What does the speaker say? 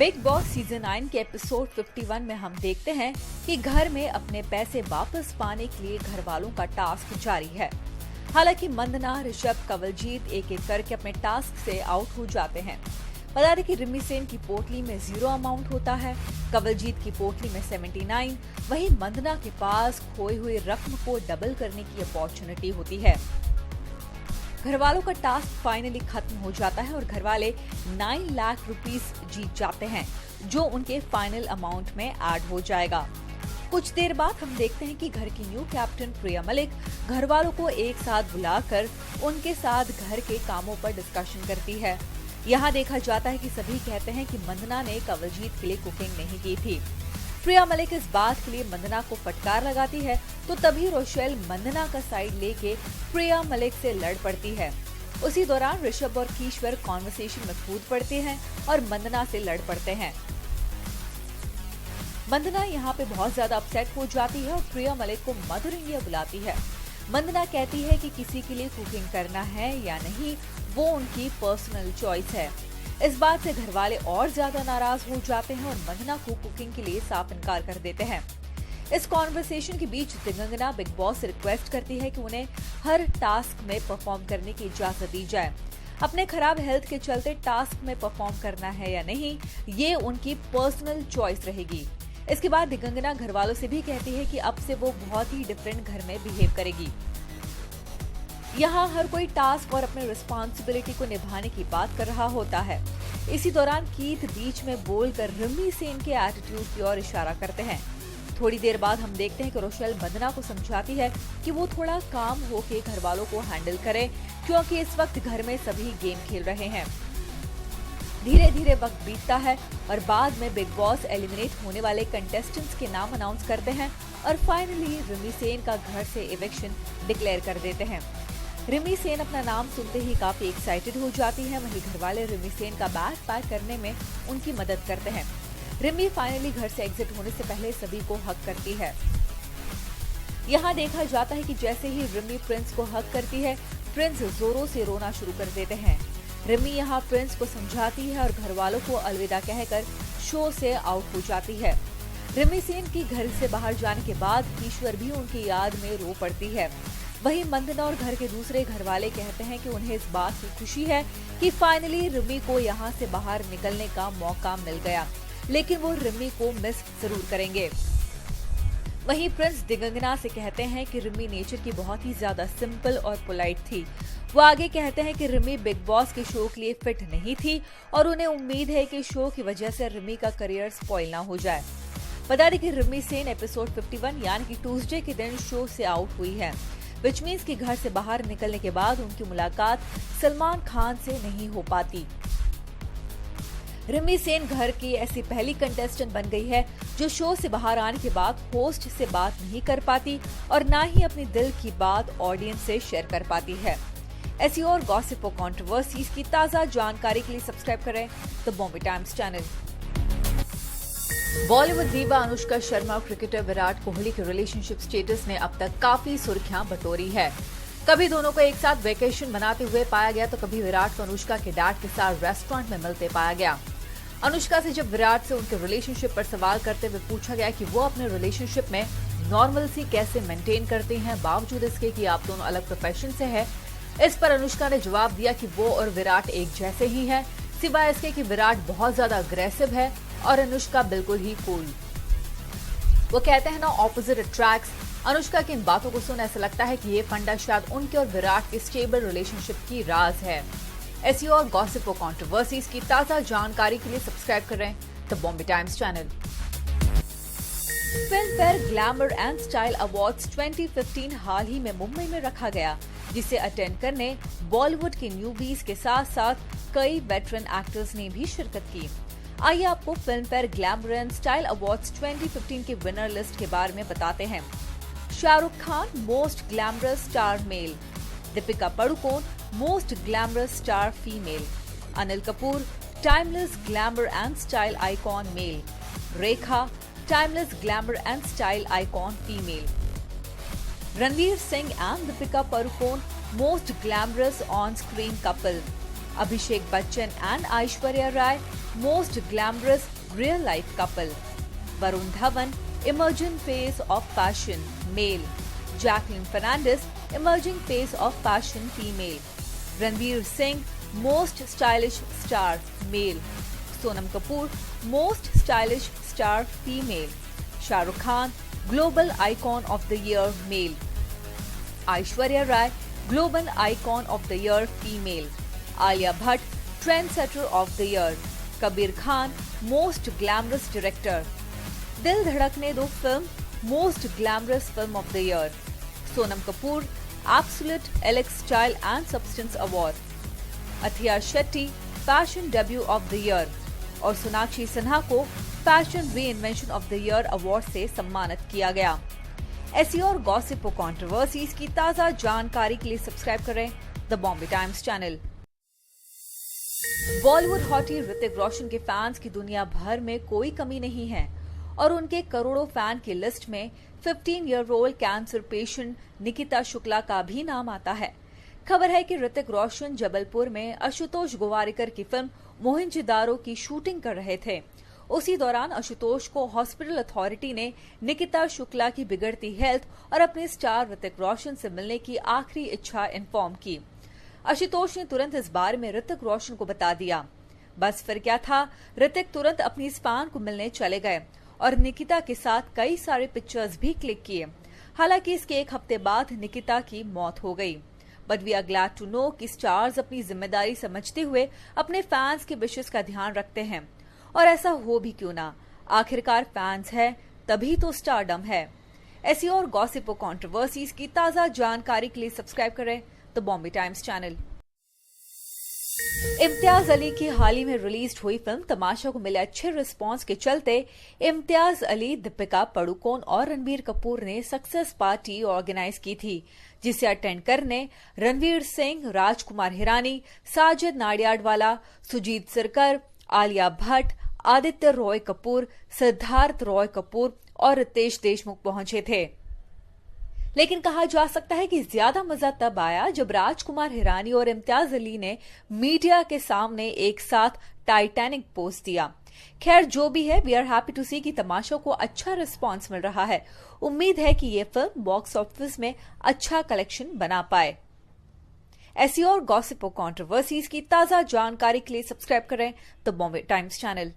Big boss season 9 के episode 51 में हम देखते हैं कि घर में अपने पैसे वापस पाने के लिए घर वालों का टास्क जारी है। हालांकि मंदना, ऋषभ, कंवलजीत एक एक करके अपने टास्क से आउट हो जाते हैं। बता दें कि रिमी सेन की पोटली में 0 अमाउंट होता है, कंवलजीत की पोटली में 79, वहीं मंदना के पास खोई हुई रकम को डबल करने की अपॉर्चुनिटी होती है। घरवालों का टास्क फाइनली खत्म हो जाता है और घरवाले 9 लाख रुपीस जीत जाते हैं, जो उनके फाइनल अमाउंट में ऐड हो जाएगा। कुछ देर बाद हम देखते हैं कि घर की न्यू कैप्टन प्रिया मलिक घरवालों को एक साथ बुलाकर उनके साथ घर के कामों पर डिस्कशन करती है। यहाँ देखा जाता है कि सभी कहते हैं कि मंदना ने कंवलजीत के लिए कुकिंग नहीं की थी। प्रिया मलिक इस बात के लिए मंदना को फटकार लगाती है, तो तभी रोशेल मंदना का साइड लेके प्रिया मलिक से लड़ पड़ती है। उसी दौरान ऋषभ और कीश्वर कॉन्वर्सेशन में कूद पड़ते हैं और मंदना से लड़ पड़ते हैं। मंदना यहाँ पे बहुत ज्यादा अपसेट हो जाती है और प्रिया मलिक को मदर इंडिया बुलाती है। मंदना कहती है कि किसी के लिए कुकिंग करना है या नहीं, वो उनकी पर्सनल चॉइस है। इस बात से घरवाले और ज्यादा नाराज हो जाते हैं और मंदना को कुकिंग के लिए साफ इनकार कर देते हैं। इस कॉन्वर्सेशन के बीच दिगंगना बिग बॉस से रिक्वेस्ट करती है कि उन्हें हर टास्क में परफॉर्म करने की इजाजत दी जाए। अपने खराब हेल्थ के चलते टास्क में परफॉर्म करना है या नहीं, ये उनकी पर्सनल चॉइस रहेगी। इसके बाद दिगंगना घरवालों से भी कहती है कि अब से वो बहुत ही डिफरेंट घर में बिहेव करेगी। यहाँ हर कोई टास्क और अपने रिस्पॉन्सिबिलिटी को निभाने की बात कर रहा होता है। इसी दौरान कीथ बीच में बोलकर रिमी सेन के एटीट्यूड की ओर इशारा करते हैं। थोड़ी देर बाद हम देखते हैं कि रोशेल मंदना को समझाती है कि वो थोड़ा काम होके घर वालों को हैंडल करे, क्योंकि इस वक्त घर में सभी गेम खेल रहे हैं। धीरे धीरे वक्त बीतता है और बाद में बिग बॉस एलिमिनेट होने वाले कंटेस्टेंट्स के नाम अनाउंस करते हैं और फाइनली रिमी सेन का घर से इविक्शन डिक्लेयर कर देते हैं। रिमी सेन अपना नाम सुनते ही काफी एक्साइटेड हो जाती है। वहीं घरवाले रिमी सेन का बैग पैक करने में उनकी मदद करते हैं। रिमी फाइनली घर से एग्जिट होने से पहले सभी को हक करती है। यहाँ देखा जाता है कि जैसे ही रिमी प्रिंस को हक करती है, प्रिंस जोरों से रोना शुरू कर देते हैं। रिमी यहाँ प्रिंस को समझाती है और घरवालों को अलविदा कहकर शो से आउट हो जाती है। रिमी सेन की घर से बाहर जाने के बाद ईश्वर भी उनकी याद में रो पड़ती है। वहीं मंदना और घर के दूसरे घरवाले कहते हैं कि उन्हें इस बात की खुशी है कि फाइनली रिमी को यहाँ से बाहर निकलने का मौका मिल गया, लेकिन वो रिमी को मिस जरूर करेंगे। वहीं प्रिंस दिगंगना से कहते हैं कि रिमी नेचर की बहुत ही ज्यादा सिंपल और पोलाइट थी। वो आगे कहते हैं कि रिमी बिग बॉस के शो के लिए फिट नहीं थी और उन्हें उम्मीद है कि शो की वजह से रिमी का करियर स्पॉइल ना हो जाए। बता दें कि रिमी सेन एपिसोड 51 यानी कि ट्यूसडे के दिन शो से आउट हुई है, विच मीन्स कि घर से बाहर निकलने के बाद उनकी मुलाकात सलमान खान से नहीं हो पाती। रिमी सेन घर की ऐसी पहली कंटेस्टेंट बन गई है जो शो से बाहर आने के बाद होस्ट से बात नहीं कर पाती और ना ही अपने दिल की बात ऑडियंस से शेयर कर पाती है। ऐसी और गॉसिप और कंट्रोवर्सीज की ताजा जानकारी के लिए सब्सक्राइब करें the Bombay Times channel. Bollywood दीवा अनुष्का शर्मा और क्रिकेटर विराट कोहली के रिलेशनशिप स्टेटस ने अब तक काफी सुर्खियां बटोरी है। कभी दोनों को एक साथ वेकेशन मनाते हुए पाया गया, तो कभी विराट को अनुष्का के डैड के साथ रेस्टोरेंट में मिलते पाया गया। अनुष्का से जब विराट से उनके रिलेशनशिप पर सवाल करते हुए पूछा गया कि वो अपने रिलेशनशिप में नॉर्मलसी कैसे मेंटेन करते हैं, बावजूद इसके कि आप दोनों अलग प्रोफेशन से हैं, इस पर अनुष्का ने जवाब दिया कि वो और विराट एक जैसे ही हैं, सिवाय इसके कि विराट बहुत ज्यादा अग्रेसिव है और अनुष्का बिल्कुल ही कूल। वो कहते हैं ना, ऑपोजिट अट्रैक्ट्स। अनुष्का की इन बातों को सुन ऐसा लगता है कि ये फंडा शायद उनके और विराट के स्टेबल रिलेशनशिप की राज है। ऐसी और गॉसिप और कंट्रोवर्सीज की ताजा जानकारी के लिए सब्सक्राइब करें the Bombay Times channel. Film fair glamour and style awards 2015 हाल ही में मुंबई में रखा गया, जिसे अटेंड करने बॉलीवुड के न्यूबीज के साथ साथ कई वेटरन एक्टर्स ने भी शिरकत की। आइए आपको Filmfare glamour and style awards 2015 के विनर लिस्ट के बारे में बताते हैं। Shahrukh Khan most glamorous star male, Deepika Padukone most glamorous star female, Anil Kapoor timeless glamour and style icon male, Rekha timeless glamour and style icon female, Ranveer Singh and Deepika Padukone most glamorous on screen couple, Abhishek Bachchan and Aishwarya Rai, most glamorous real-life couple. Varun Dhawan, emerging face of fashion, male. Jacqueline Fernandez, emerging face of fashion, female. Ranveer Singh, most stylish star, male. Sonam Kapoor, most stylish star, female. Shah Rukh Khan, global icon of the year, male. Aishwarya Rai, global icon of the year, female. Alia Bhatt, trendsetter of the year. Kabir Khan, most glamorous director. Dil Dhadakne Do film, most glamorous film of the year. Sonam Kapoor, absolute elect style and substance award. Athiya Shetty, fashion debut of the year. और सोनाक्षी सिन्हा को fashion reinvention of the year award से सम्मानित किया गया। ऐसी और gossip और controversies की ताजा जानकारी के लिए सब्सक्राइब करें the Bombay Times channel. Bollywood hottie Hrithik Roshan के फैंस की दुनिया भर में कोई कमी नहीं है और उनके करोड़ों फैन की लिस्ट में 15-year-old cancer patient Nikita Shukla का भी नाम आता है। खबर है कि ऋतिक रोशन जबलपुर में आशुतोष गोवारिकर की फिल्म मोहिंजोदारो की शूटिंग कर रहे थे। उसी दौरान आशुतोष को हॉस्पिटल अथॉरिटी ने निकिता शुक्ला की बिगड़ती हेल्थ और अपने स्टार ऋतिक रोशन से मिलने की आखिरी इच्छा इन्फॉर्म की। आशुतोष ने तुरंत इस बारे में ऋतिक रोशन को बता दिया। बस फिर क्या था, ऋतिक तुरंत अपनी इस फैन को मिलने चले गए और निकिता के साथ कई सारे पिक्चर्स भी क्लिक किए। हालांकि इसके एक हफ्ते बाद निकिता की मौत हो गई। But we are glad to know कि स्टार्स अपनी जिम्मेदारी समझते हुए अपने फैंस के विशेष का ध्यान रखते हैं और ऐसा हो भी क्यों ना, आखिरकार फैंस है तभी तो स्टारडम है। ऐसी और गॉसिप और कंट्रोवर्सीज की ताजा जानकारी के लिए सब्सक्राइब करें the Bombay Times channel. Imtiaz Ali की हाल ही में रिलीज हुई फिल्म तमाशा को मिले अच्छे रिस्पांस के चलते इम्तियाज अली, दीपिका पादुकोण और रणबीर कपूर ने सक्सेस पार्टी ऑर्गेनाइज की थी, जिसे अटेंड करने रणवीर सिंह, राजकुमार हिरानी, साजिद नाडियाडवाला, सुजीत सिरकर, आलिया भट्ट, आदित्य रॉय कपूर, सिद्धार्थ रॉय कपूर और रितेश देशमुख पहुंचे थे। लेकिन कहा जा सकता है कि ज्यादा मजा तब आया जब राजकुमार हिरानी और इम्तियाज अली ने मीडिया के सामने एक साथ टाइटैनिक पोज दिया। खैर जो भी है, वी आर हैप्पी टू सी कि तमाशा को अच्छा रिस्पांस मिल रहा है। उम्मीद है कि ये फिल्म बॉक्स ऑफिस में अच्छा कलेक्शन बना पाए। ऐसी और गॉसिप और कंट्रोवर्सीज की ताजा जानकारी के लिए सब्सक्राइब करें द बॉम्बे टाइम्स चैनल।